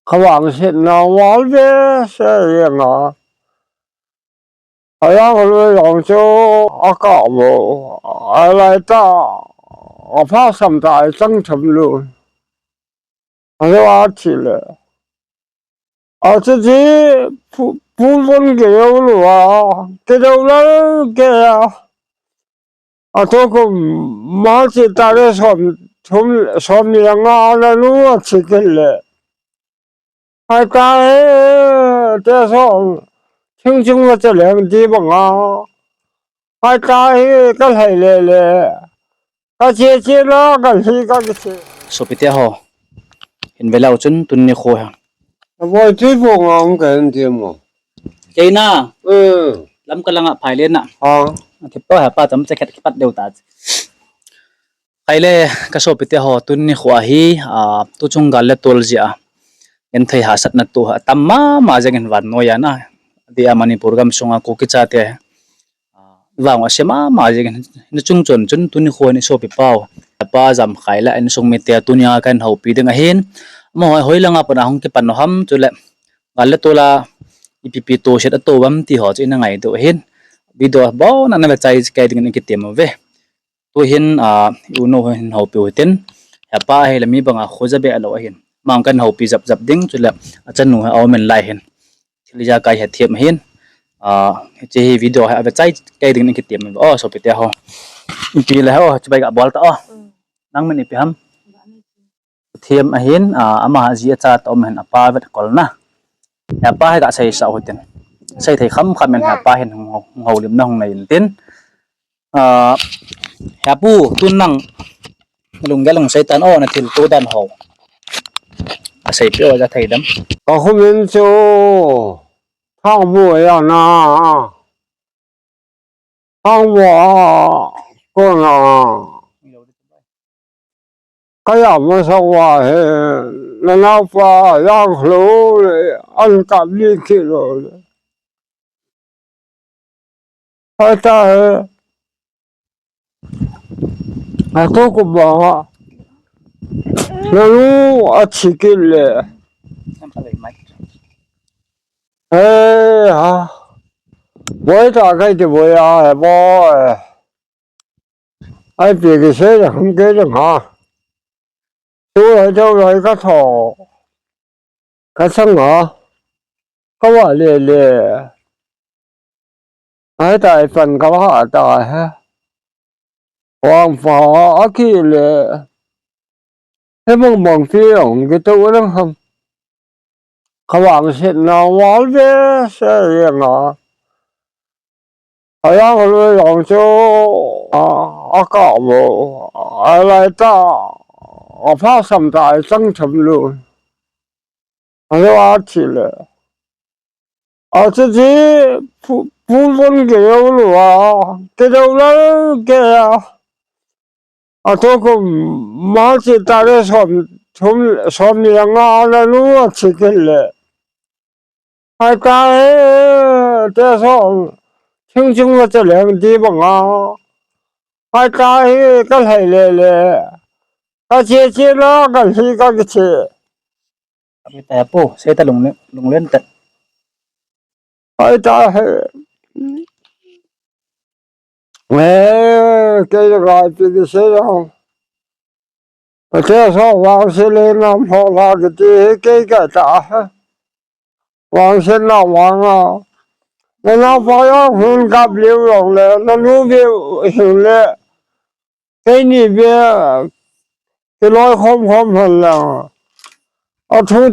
เขาหวังเห็นเราว่าเบี้ยเสียงอ่ะเขาอยากเลยลองโจอากาศบ่อะไรต่อภาพสำใจจังทำเลยอะไรว่าทีเลย自己不分给路啊，给到了给这个马子大的上面啊，那路啊，去给了，还干这上听清了这两个地方啊，还干个来了，个姐啦，个是个是。Sopitia ho in vela uchun tunni kho ha Voi thuyết phục ông cái anh tiêm mà. China Ừ. lam kalanga phaile na thipto ha pa cham chekhet pat deu ta kaile ka sopitia ho tunni kho hi tu chung gal le tol ja en thei ha sat na tu ha tamma ma jeng en wan no ya na dia manipur gam sunga ko ki cha te wang asema ma jeng ni chung chon chun tunni kho ni sopi pau pa jam khaila en sung mi te tunya kan ho pi ding a hin mo hoilanga pana hong ki pan no ham chule gal le tola ipp to set to bam ti ho china ngai do hin video bo na na chai kai ding ki tem ve to hin uno hin ho pi ten ha pa he lami banga khoja be alo hin mang kan ho pi zap zap ding chula achan nu ha men lai hin thilija kai ha thiam hin che hi video ha ve chai kai ding ki tem so pi te ho pi la ho chibai ga bol ta nang men ipi ham thiam a hin ama ji cha to men apa vet kol na ya pa ga sai sa hoten sai thei kham kham men ha pa hen ho lim na hong nei tin ha pu tun nang lung galong sai tan o na thil to dan ho a sai pyo ja thei dam Có không biết chỗ thang bộ ya na thang bộ con à cái mà sao vậy là nào phải yang lố ăn cắp đi kia rồi hay ta tôi cũng bảo là lu ở chỉ kia lệ ê hả với ta cái gì với à bố ai bị cái xe là không kế được hả tôi ở đâu rồi cái thổ cái sân hả có bảo lệ lệ ai tại phần có họ tại ha hoàng phó ở kia lệ thế mong phía ông cái tôi nó khôngเขาหวังเห็นเราว่าเบี้ยเสียงอ่ะเขาอยากเลยลองโจอากาศบ่อะไรต่อภาพสำใจจังทำเลยอะไรว่าทีเลย自己不分给路啊，给到了给这个马子大的上面啊，那路啊去给了。还干这上听清了这两个地方啊，还干个来了，个姐啦，个是个姐，ta po sai ta lung len ta还干这个这个谁啊？这上王心凌啊，跑那个地给个打，王心那王啊。那老朋友很干流浪了，那路边行了，给你别给来空了，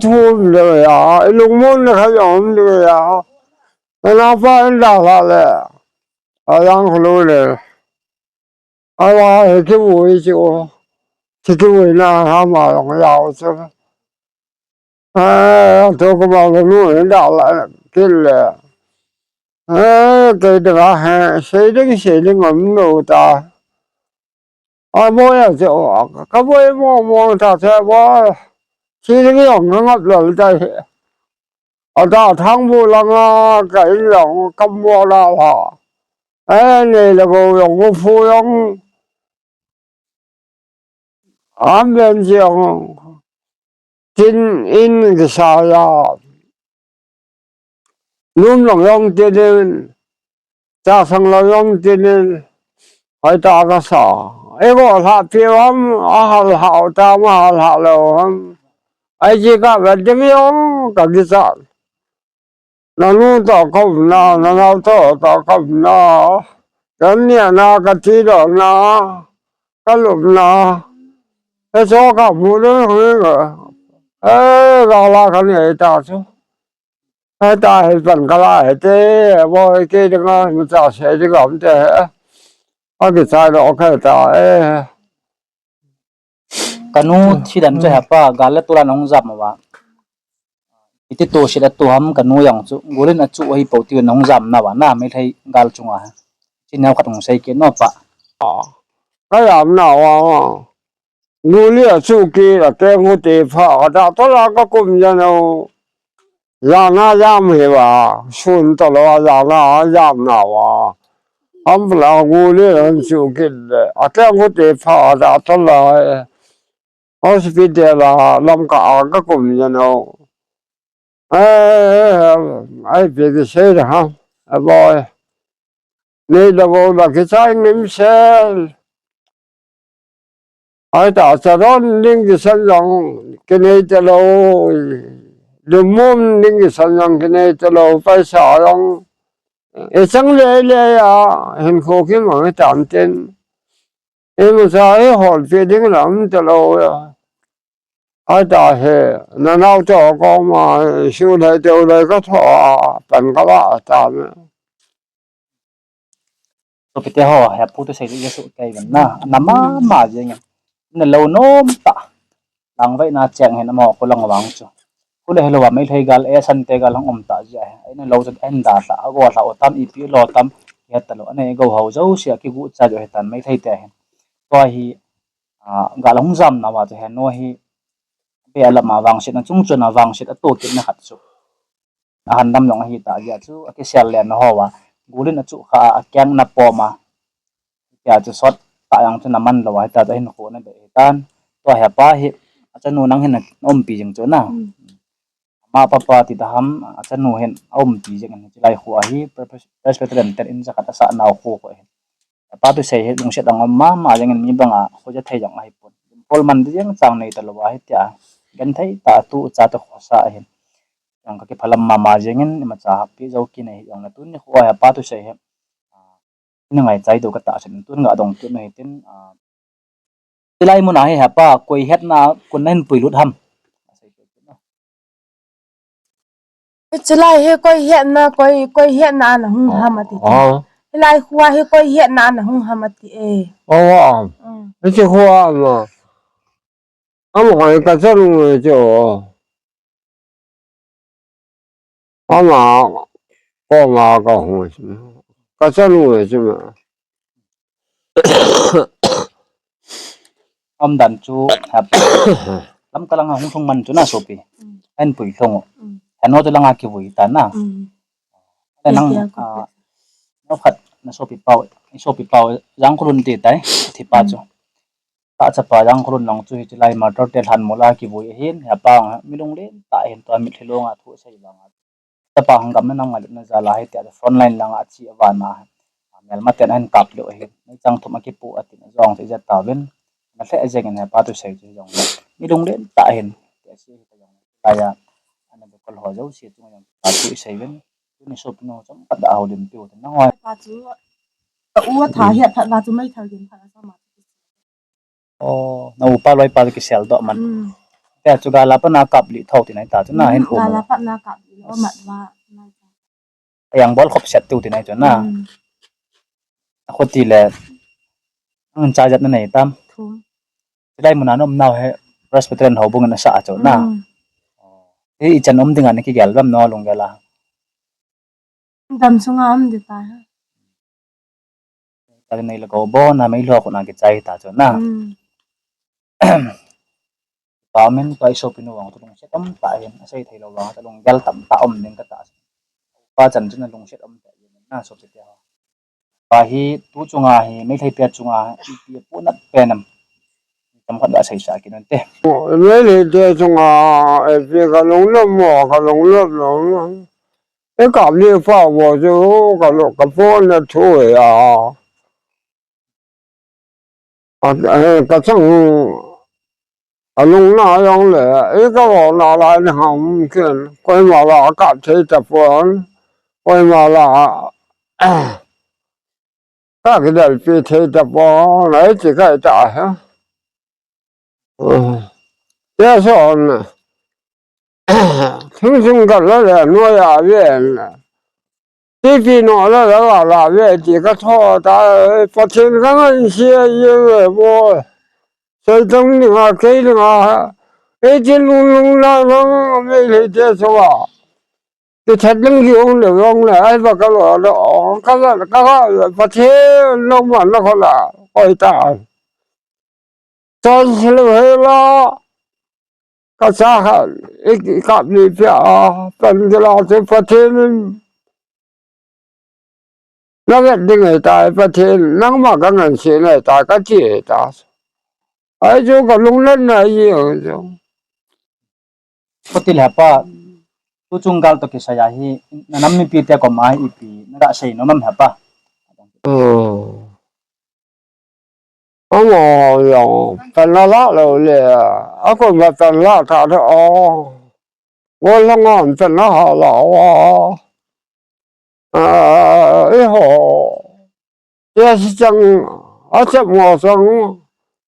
突了呀，龙门还用的呀，那老朋友打他了，然后了，这我就这个为那他妈荣耀是吧？这个把路人打了，给了。给这个还谁这个我们都打，我也就我打车我，其实个用我老在，打汤不啷个给用咁我啦哈，你那个用个芙蓉，面酱。tin in cái sao ya luôn lòng lòng tin in cha sang lòng lòng tin in hỏi ta cái sao ấy có hạt phiêu hâm hal hảo ta mà hal hảo lâu hâm ấy chỉ cả về tiếng yêu cả cái sao nó luôn ta không na nó nào ta không na cái này na cái gì đó na cái lúc na cái số cả phụ nữ không có ê gà la cái này ta chứ ê ta hay phần cái la hay thế voi cái đó người ta sẽ chứ không thế cái sai đó cái ta ê kanu thidan cha hapa gala tura nong zam wa iti to shida to ham kanu yang chu golin a chu hi poti nong zam na wa na mai thai gal chunga chin khat ong sai ke no pa cái làm nào à nuôi lừa su kia là cái ngô tê phá đã tôi là cái công nhân nào làm na làm gì mà xuân tôi là làm na làm nào à không là ngô lừa su kia à cái ngô tê phá đã tôi là hospital là làm cả cái công nhân nào ai biết cái gì đó ha boy này là vô là cái trái niệm sẽ ai ta sẽ đón những cái sản phẩm cái này cho lâu đừng muốn những cái sản phẩm cái này cho lâu phải sợ rằng cái sáng lễ lễ à hình khổ cái mà cái tạm tên em mà sao ấy hỏi về những lắm cho lâu à ai ta hệ nó nào cho con mà siêu này đều này có thọ phần các bạn tạm so pite ho ha pu to sai ye so kai ban na nama ma je ngi na lo nom ta lang vai na cheng hen mo ko lang wang chu ku le lo wa mai thai gal e san te gal om ta ja ai na lo jat en da ta go la o tam i pi lo tam ya ta lo ane go ho zo sia ki gu cha jo hetan mai thai te hen to hi gal hong zam na wa je hen no hi be ala ma wang sit na chung chu na wang sit a to ki na khat chu han dam long hi ta ja chu a ki sel len ho wa gulin a chu kha a kyang na po ma ya chu sot ta yang chu naman lo wa ta hin ko na be tan to ha pa hi acha nu nang hin om pi jing chu na ma pa pa ti ta ham acha nu hen om pi jing ni lai khu a hi presbyterian ter in zakat sa naw khu ko hen pa tu sei he lung se dang ma jing mi banga ko ja thai jang ai pon pol man jing chang nei ta lo wa hi tia gan thai ta tu cha ta kho sa hen yang ka ke phalam ma jingin ma cha pi zo ki nei yang na tun ni khwa ha pa tu sei he na ngai chai do ka ta sen tun nga dong tu nei tin tilai mun a he ha pa koi het na kun nen pui lut ham chỉ lại he coi hiện na là hung ham mà thì lại khoa he coi hiện na là hung ham mà thì cái chiếc hoa mà ông hỏi cái chân người chỗ ông mà có mà có hông cái chân người chứ mà om dan chu ha lam kalang hung thong man chu na so pi en pui thong han no to langa ki vui ta na nang no khat na so pi pau jang krun ti tai thi pa chu ta cha pa jang krun long chu hi lai ma tor tel han mola ki vui hin ha pa mi lung le ta hen to mi thlonga thu sei banga ta pa hang gam na ngal na za la hai ta front line langa chi awana mel ma ten an kap lo hi nei chang thuma ki pu atin zong te ja ta ven na hle ajeng na pa tu sei chu jong mi lung le ta hen te si ta jong ta ya ana be kol ho zo si tu jong ta tu sei ven tu ni sop no cham ta da ho lim tu na ngoi ba chú ua thả hiện thật là chú mấy thời điểm thật là sao mà o na upa loi pa ki sel do man te chu ga la pa na kap li thau ti nai ta chu na hen ko là bắt na cặp nó mặn và yang bol khop set tu ti nai chu na khoti le ang cha jat na nei tam thum dai mun anom naw he presbyterian ho bung na sa chu na e chan om dinga ne ki gal ram no lung gala đầm xuống ấm được ta ta nei la go bo na mai lo ko na ki chai ta chu na pa men pai so pinu wang tu lung set om ta hen sai thai lo wang ta lung gal tam ta om ning ka ta pa chan chu na lung set om ta na so pe ta pa hi tu chunga hi mai thai pe chunga pi pu na pe nam tam khat ba sai sa ki non te lấy đi để chúng việc cái lồng lâm mỏ cái lồng lâm lồng cái cảm đi phao vào chứ cái phone là thôi cái thằng lồng nào giống lệ cái họ nào lại hỏng kia quay mà là cảm thấy tập quán quay mà là các cái đời phi thấy tập quán lấy chỉ cái trả ha thế sao thường thường cái đó là nuôi à viên这边弄了那月几个错，他发现刚刚些因为我在等你啊，给你啊，这弄那没来接受啊，这才能用了，哎，把个了哦，个发现弄完了好了，回答，30岁了，个啥哈，一个没票，本个老师发现。那个另外大不天，那么个人现在大个节大，哎，就个弄人来样就， potil ha pa tu chung gal to ki sa ya hi nanam mi pi te ko mai ipi na sei no mam ha pa 我用分了了了，个没分了他的哦，我那俺分了好了以后也是讲，这我说，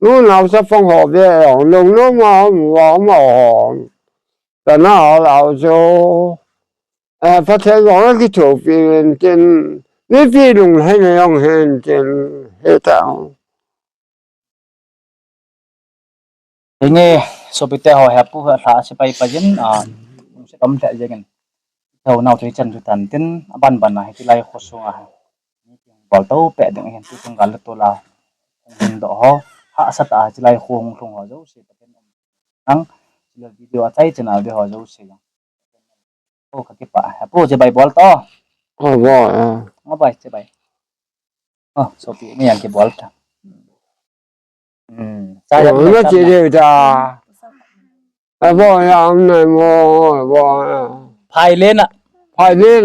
我老是放学的，弄嘛分了好了就。发现我那个图片真，你比弄很用很真，很大。nge so pi te ho ha pu ha se pai pa jin se tom ta je gen tho nau thei chan tan tin ban ban na hi lai kho so bal to pe ding hen tu chung gal to la hin do ho ha sa ta chi lai khong thong ho zo se paten ang video a chai chana be ho zo se o ka ki pa ha pu je bai bol to bai che bai so pi me yang ki bol ta sa ya nó chỉ điều ta, bao nhiêu này phai lên ạ phải lên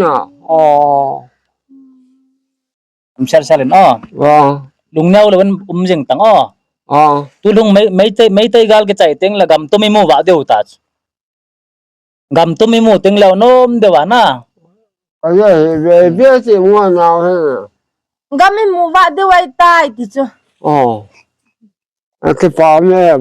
sel sel lên vâng, lung nhau là vẫn jeng tang tu lung mấy tay gal cái chạy tiếng là gam tumi mu va deu ta gam tumi mu tiếng leo nom de wa na cái gì về biết gì mua nào hết, Gami mu va de wai tai ti chu. cái phàm này